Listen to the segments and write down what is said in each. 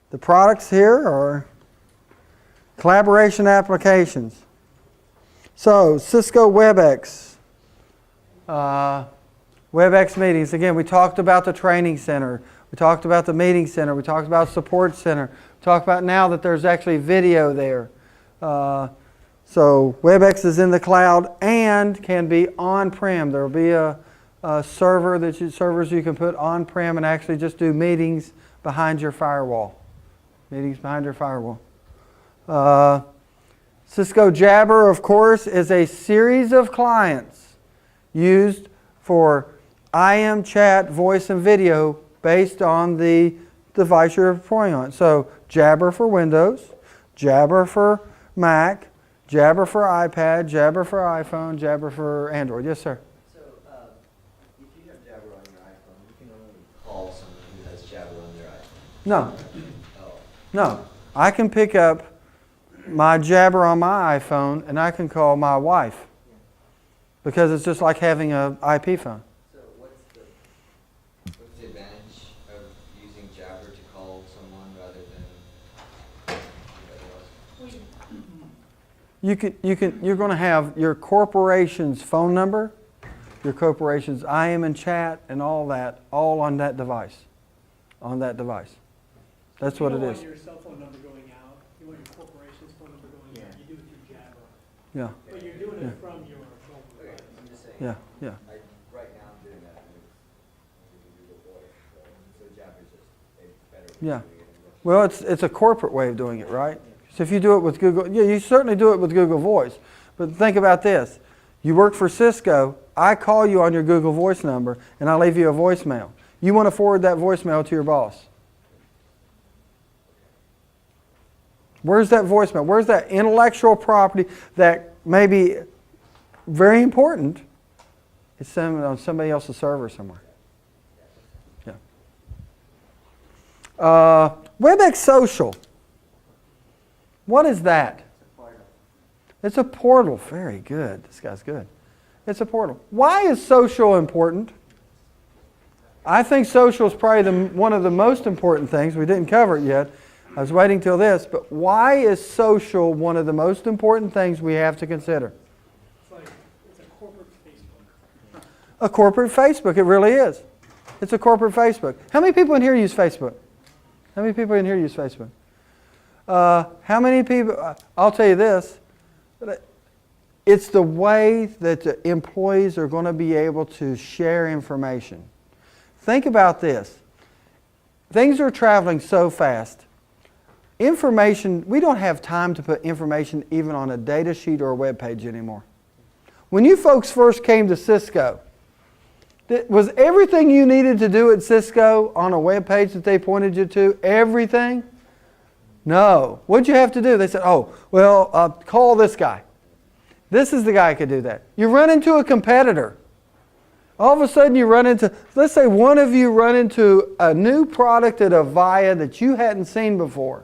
The products here are collaboration applications. So Cisco WebEx. WebEx meetings. Again, we talked about the training center. We talked about the meeting center. We talked about support center. We talked about now that there's actually video there. So WebEx is in the cloud and can be on-prem. There will be a servers you can put on-prem and actually just do meetings behind your firewall. Meetings behind your firewall. Cisco Jabber, of course, is a series of clients used for IM, chat, voice, and video based on the device you're deploying on. So Jabber for Windows, Jabber for Mac, Jabber for iPad, Jabber for iPhone, Jabber for Android. Yes, sir? So if you have Jabber on your iPhone, you can only call someone who has Jabber on their iPhone. No. Oh. No. I can pick up my Jabber on my iPhone and I can call my wife because it's just like having an IP phone. So what's the advantage of using Jabber to call someone rather than anybody else? You're going to have your corporation's phone number, your corporation's IM and chat, and all that, all on that device. On that device. That's what it is. You don't want your cell phone number going out. You want your corporation's phone number going out. You do it through Jabber. Yeah. But you're doing it from your phone. Okay, I'm just saying. Yeah. Yeah. Right now I'm doing that with Google Voice. So Jabber's just a better way Yeah. of doing it. Well, it's a corporate way of doing it, right? So if you do it with Google, yeah, you certainly do it with Google Voice. But think about this. You work for Cisco, I call you on your Google Voice number, and I leave you a voicemail. You want to forward that voicemail to your boss. Where's that voicemail? Where's that intellectual property that may be very important? It's on somebody else's server somewhere. Yeah. WebEx Social. What is that? It's a portal. Very good. This guy's good. It's a portal. Why is social important? I think social is probably one of the most important things. We didn't cover it yet. I was waiting till this. But why is social one of the most important things we have to consider? It's a corporate Facebook. A corporate Facebook. It really is. It's a corporate Facebook. How many people in here use Facebook? How many people in here use Facebook? How many people? I'll tell you this. It's the way that the employees are going to be able to share information. Think about this. Things are traveling so fast. Information, we don't have time to put information even on a data sheet or a web page anymore. When you folks first came to Cisco, was everything you needed to do at Cisco on a web page that they pointed you to? Everything? No. What'd you have to do? They said, oh, well, call this guy. This is the guy who could do that. You run into a competitor. All of a sudden you run into, let's say one of you run into a new product at Avaya that you hadn't seen before.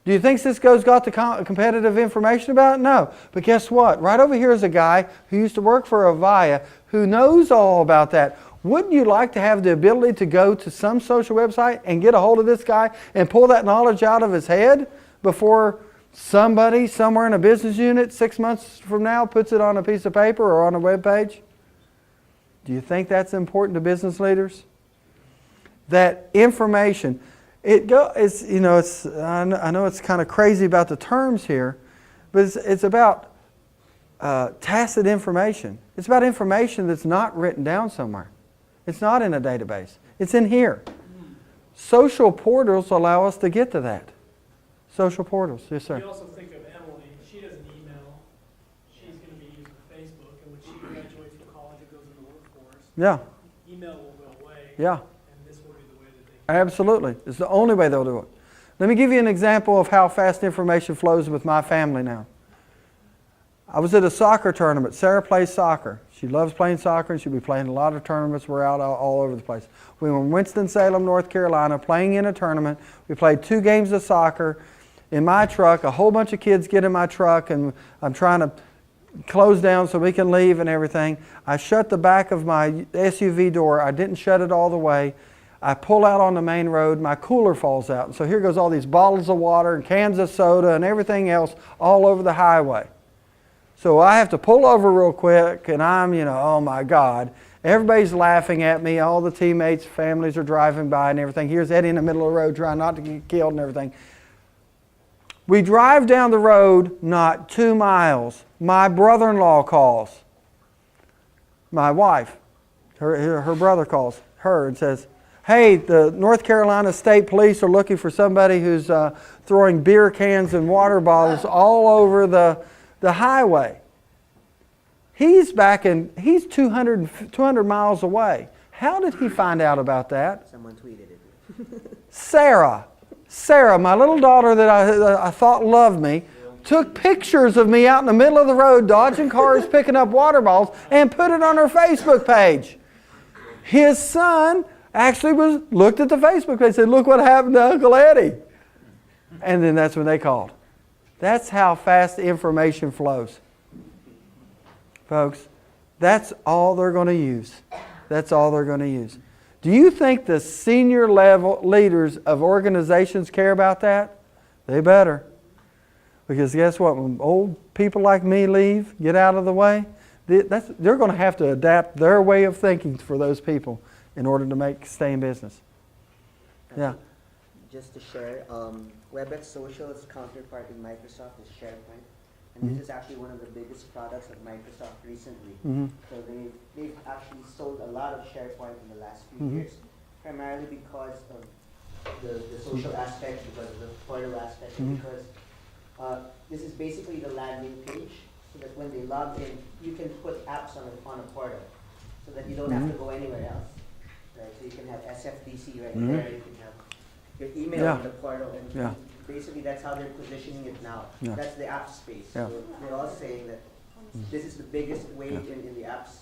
Do you think Cisco's got the competitive information about it? No. But guess what? Right over here is a guy who used to work for Avaya who knows all about that. Wouldn't you like to have the ability to go to some social website and get a hold of this guy and pull that knowledge out of his head before somebody somewhere in a business unit 6 months from now puts it on a piece of paper or on a web page? Do you think that's important to business leaders? That information, I know it's kind of crazy about the terms here, but it's about tacit information. It's about information that's not written down somewhere. It's not in a database. It's in here. Social portals allow us to get to that. Social portals, yes, sir. You also think of Emily. She does an email. She's going to be using Facebook, and when she graduates from college and goes into the workforce, Yeah. email will go away. Yeah. And this will be the way that they can. Absolutely. It's the only way they'll do it. Let me give you an example of how fast information flows with my family now. I was at a soccer tournament. Sarah plays soccer. She loves playing soccer, and she'll be playing a lot of tournaments. We're out all over the place. We were in Winston-Salem, North Carolina, playing in a tournament. We played 2 games of soccer in my truck. A whole bunch of kids get in my truck, and I'm trying to close down so we can leave and everything. I shut the back of my SUV door. I didn't shut it all the way. I pull out on the main road, my cooler falls out. And so here goes all these bottles of water and cans of soda and everything else all over the highway. So I have to pull over real quick, and I'm, oh my God. Everybody's laughing at me. All the teammates, families are driving by and everything. Here's Eddie in the middle of the road trying not to get killed and everything. We drive down the road not 2 miles. My brother-in-law calls. My wife, her brother calls her and says, hey, the North Carolina State Police are looking for somebody who's throwing beer cans and water bottles all over the highway. He's 200 miles away. How did he find out about that? Someone tweeted it. Sarah, my little daughter that I thought loved me, took pictures of me out in the middle of the road dodging cars, picking up water bottles, and put it on her Facebook page. His son actually looked at the Facebook page and said, look what happened to Uncle Eddie. And then that's when they called. That's how fast the information flows. Folks, that's all they're going to use. That's all they're going to use. Do you think the senior level leaders of organizations care about that? They better. Because guess what? When old people like me leave, get out of the way, they're going to have to adapt their way of thinking for those people in order to stay in business. Yeah. Just to share, WebEx Social's counterpart in Microsoft is SharePoint. And this is actually one of the biggest products of Microsoft recently. So they've actually sold a lot of SharePoint in the last few years, primarily because of the social aspect, because of the portal aspect, and because this is basically the landing page, so that when they log in, you can put apps on a portal, so that you don't have to go anywhere else. Right? So you can have SFDC right there, you can have your email on the portal, and basically that's how they're positioning it now. That's the app space. So they're all saying that this is the biggest wave in the apps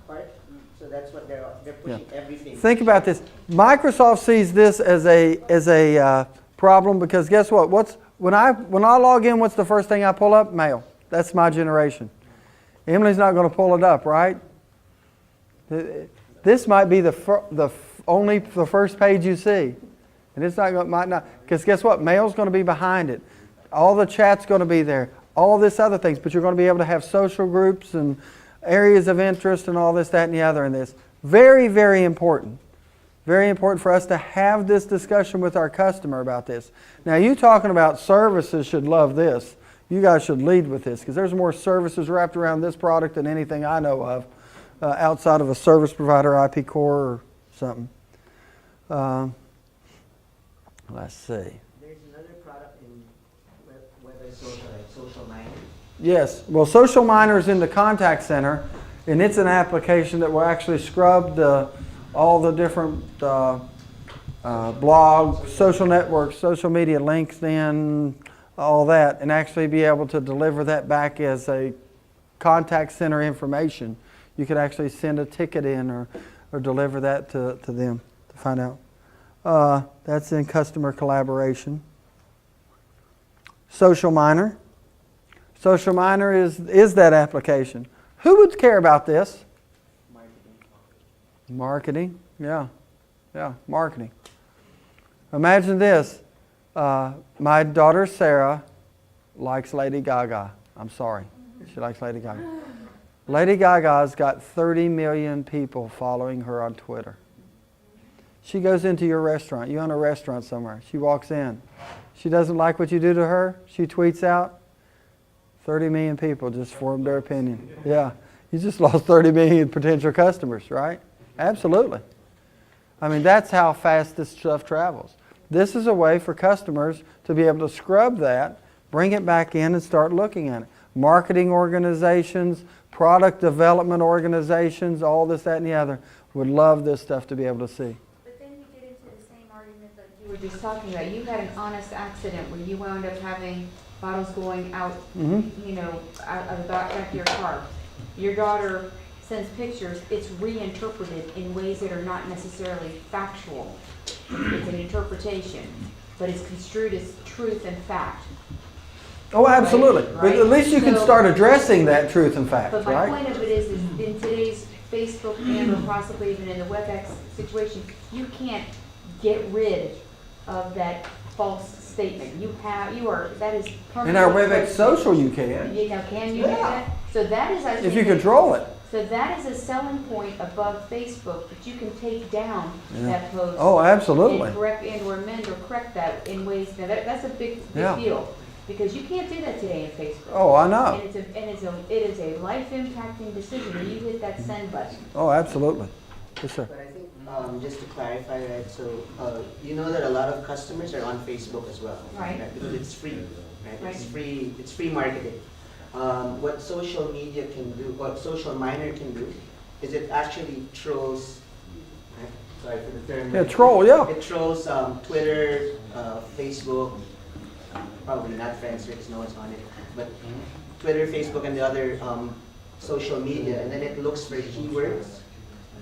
part. So that's what they're pushing everything. Think about this. Microsoft sees this as a problem because guess what? When I log in, what's the first thing I pull up? Mail. That's my generation. Emily's not going to pull it up, right? This might be the first page you see. And it's might not, because guess what? Mail's going to be behind it. All the chat's going to be there. All this other things, but you're going to be able to have social groups and areas of interest and all this, that, and the other in this. Very, very important. Very important for us to have this discussion with our customer about this. Now, you talking about services should love this. You guys should lead with this because there's more services wrapped around this product than anything I know of outside of a service provider, IP core or something. Let's see. There's another product in WebEx Social, like Social Miner. Yes. Well, Social Miner is in the contact center, and it's an application that will actually scrub all the different blogs, social networks, social media links, all that, and actually be able to deliver that back as a contact center information. You could actually send a ticket in or deliver that to them to find out. That's in customer collaboration. Social Miner. Social Miner is that application. Who would care about this? Marketing. Yeah, marketing. Imagine this. My daughter Sarah likes Lady Gaga. I'm sorry. She likes Lady Gaga. Lady Gaga's got 30 million people following her on Twitter. She goes into your restaurant. You own a restaurant somewhere. She walks in. She doesn't like what you do to her. She tweets out. 30 million people just formed their opinion. Yeah. You just lost 30 million potential customers, right? Absolutely. I mean, that's how fast this stuff travels. This is a way for customers to be able to scrub that, bring it back in and start looking at it. Marketing organizations, product development organizations, all this, that, and the other would love this stuff to be able to see. But then you get into the same argument that you were just talking about. You had an honest accident where you wound up having bottles going out, out of the back of your car. Your daughter sends pictures. It's reinterpreted in ways that are not necessarily factual. It's an interpretation, but it's construed as truth and fact. Oh, absolutely. Right? But at least you can start addressing that truth and fact, but my right? point of it is in today's Facebook and or possibly even in the WebEx situation, you can't get rid of that false statement. That is permanently. In our WebEx social, you can, Can you do that? So that is, I think. if you control it. So that is a selling point above Facebook, that you can take down that post. Oh, absolutely. And correct and or amend or correct that in ways, that's a big Yeah. deal. Because you can't do that today in Facebook. Oh, I know. And it is a life impacting decision when you hit that send button. Oh, absolutely. Yes, sir. But I think, just to clarify, right, so, you know that a lot of customers are on Facebook as well. Right. Because it's free, right? Right. It's free marketing. What social media can do, what social miner can do, is it actually trolls, right? Sorry for the term. Yeah, troll, yeah. It trolls Twitter, Facebook, probably not Friends because no one's on it, but Twitter, Facebook, and the other social media, and then it looks for keywords,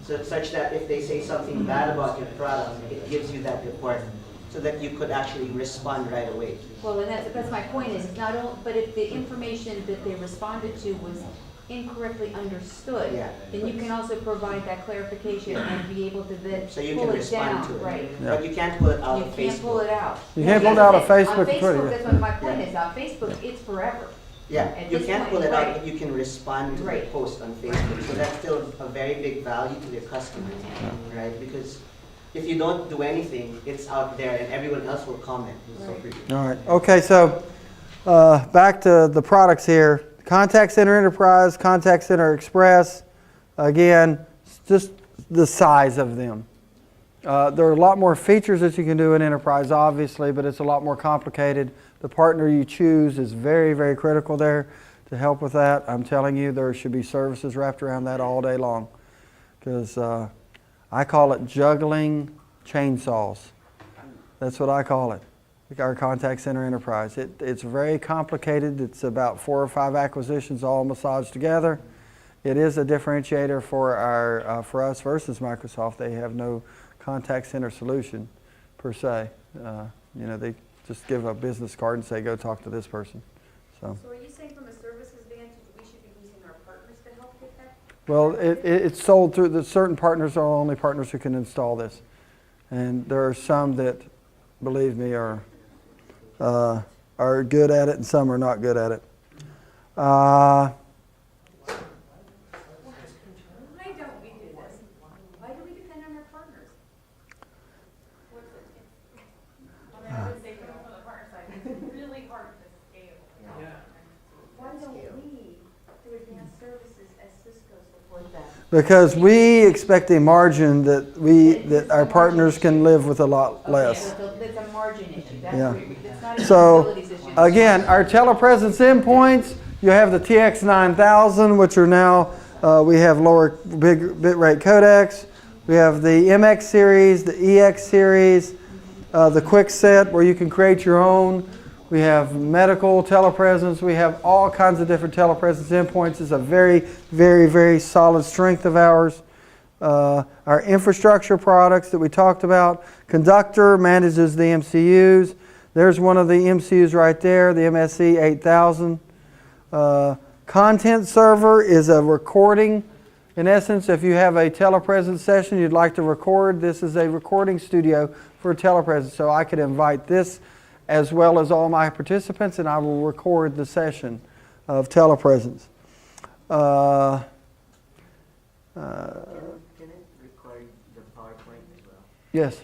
so such that if they say something bad about your product, it gives you that report, so that you could actually respond right away. Well, and that's my point is, not only, but if the information that they responded to was incorrectly understood, Yeah. then you can also provide that clarification and be able to then So you pull can it respond down, to it. right? Yeah. But you can't pull it out You of can't pull Facebook. it out. You can't pull it out of Facebook On and Twitter, Facebook, yeah. that's what my point Yeah. is, on Facebook, it's forever. Yeah, At you this can't point, pull it out, right. but you can respond to the Right. post on Facebook. So that's still a very big value to your customer, right? Because if you don't do anything, it's out there and everyone else will comment. Right. All right. Okay, so back to the products here. Contact Center Enterprise, Contact Center Express. Again, just the size of them. There are a lot more features that you can do in Enterprise, obviously, but it's a lot more complicated. The partner you choose is very, very critical there to help with that. I'm telling you, there should be services wrapped around that all day long, because I call it juggling chainsaws. That's what I call it, our Contact Center Enterprise. It's very complicated. It's about 4 or 5 acquisitions all massaged together. It is a differentiator for for us versus Microsoft. They have no contact center solution per se. They just give a business card and say, go talk to this person. So So are you saying from a services advantage, we should be using our partners to help get that? well, it's sold through the certain partners are only partners who can install this, and there are some that, believe me, are good at it, and some are not good at it. Why don't we do this? Why do we depend on our partners? I would say coming from the partner side, it's really hard to scale. Yeah. Why don't we, through advanced services as Cisco, support that? Because we expect a margin that our partners can live with a lot less. Okay, so it's a margin issue, that's Yeah. it's not a So, capabilities issue. again, our telepresence endpoints, you have the TX9000, which are now, we have lower bit rate codecs. We have the MX series, the EX series, the quick set where you can create your own. We have medical telepresence. We have all kinds of different telepresence endpoints. It's a very, very, very solid strength of ours. Our infrastructure products that we talked about. Conductor manages the MCUs. There's one of the MCUs right there, the MSC 8000. Content server is a recording. In essence, if you have a telepresence session you'd like to record, this is a recording studio for telepresence. So I could invite this as well as all my participants, and I will record the session of telepresence. Can it record the PowerPoint as well? Yes,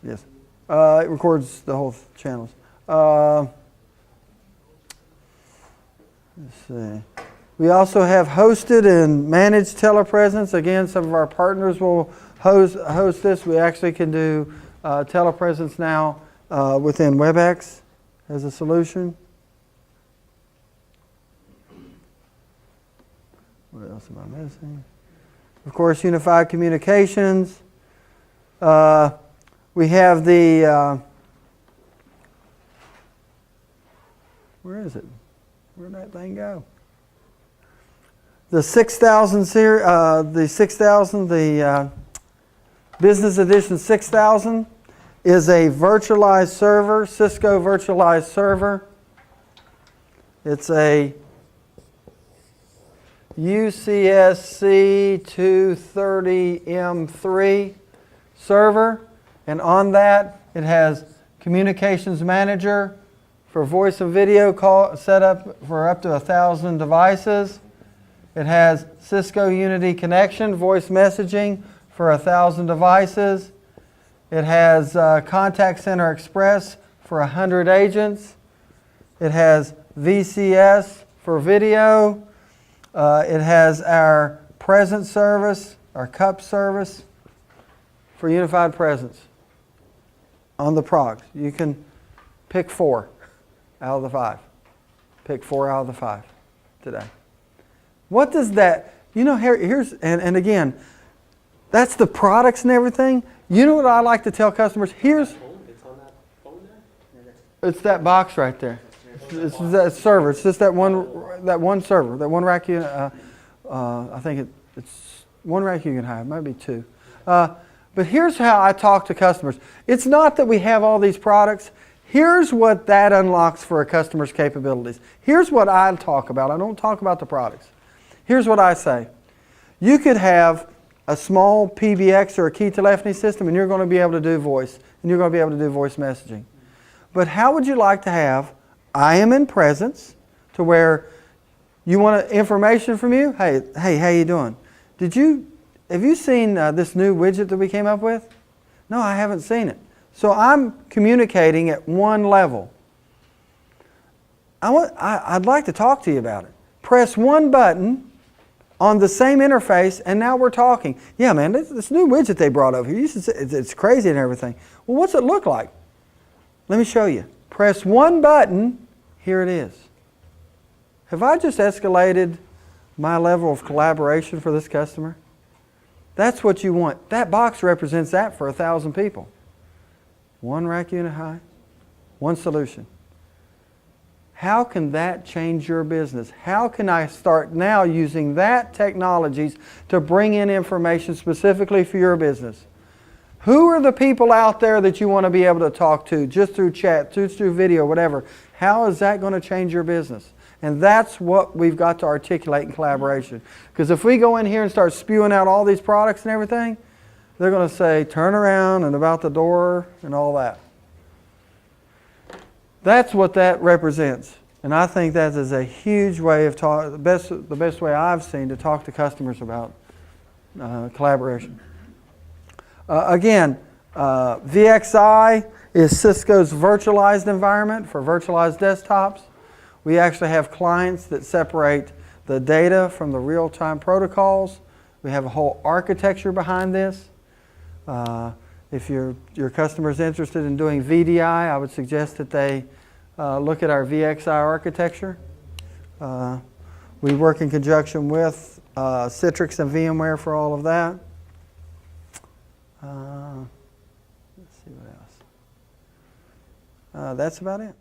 yes. It records the whole channels. Let's see. We also have hosted and managed telepresence. Again, some of our partners will host this. We actually can do telepresence now within WebEx as a solution. What else am I missing? Of course, unified communications. We have the, where is it? Where'd that thing go? The 6000 series, the Business Edition 6000 is a virtualized server, Cisco virtualized server. It's a UCSC 230M3 server. And on that, it has Communications Manager for voice and video call set up for up to 1,000 devices. It has Cisco Unity Connection, voice messaging for 1,000 devices. It has Contact Center Express for 100 agents. It has VCS for video. It has our presence service, our cup service for unified presence on the products. You can pick 4 out of the 5. Pick 4 out of the 5 today. What does that, here's, and again, that's the products and everything. You know what I like to tell customers? It's on that phone there? It's that box right there. It's that server. It's just that one server, that one rack unit. I think it's one rack you can have, maybe 2. But here's how I talk to customers. It's not that we have all these products. Here's what that unlocks for a customer's capabilities. Here's what I talk about. I don't talk about the products. Here's what I say. You could have a small PBX or a key telephony system, and you're going to be able to do voice, and you're going to be able to do voice messaging. But how would you like to have I am in presence to where you want information from you? Hey, how you doing? Have you seen this new widget that we came up with? No, I haven't seen it. So I'm communicating at one level. I'd like to talk to you about it. Press one button on the same interface, and now we're talking. Yeah, man, this new widget they brought over here, it's crazy and everything. Well, what's it look like? Let me show you. Press one button, here it is. Have I just escalated my level of collaboration for this customer? That's what you want. That box represents that for 1,000 people. One rack unit high, one solution. How can that change your business? How can I start now using that technologies to bring in information specifically for your business? Who are the people out there that you want to be able to talk to just through chat, just through video, whatever? How is that going to change your business? And that's what we've got to articulate in collaboration. Because if we go in here and start spewing out all these products and everything, they're going to say, turn around and about the door and all that. That's what that represents. And I think that is a huge way of the best way I've seen to talk to customers about collaboration. Again, VXI is Cisco's virtualized environment for virtualized desktops. We actually have clients that separate the data from the real-time protocols. We have a whole architecture behind this. If your customer is interested in doing VDI, I would suggest that they look at our VXI architecture. We work in conjunction with Citrix and VMware for all of that. Let's see what else. That's about it.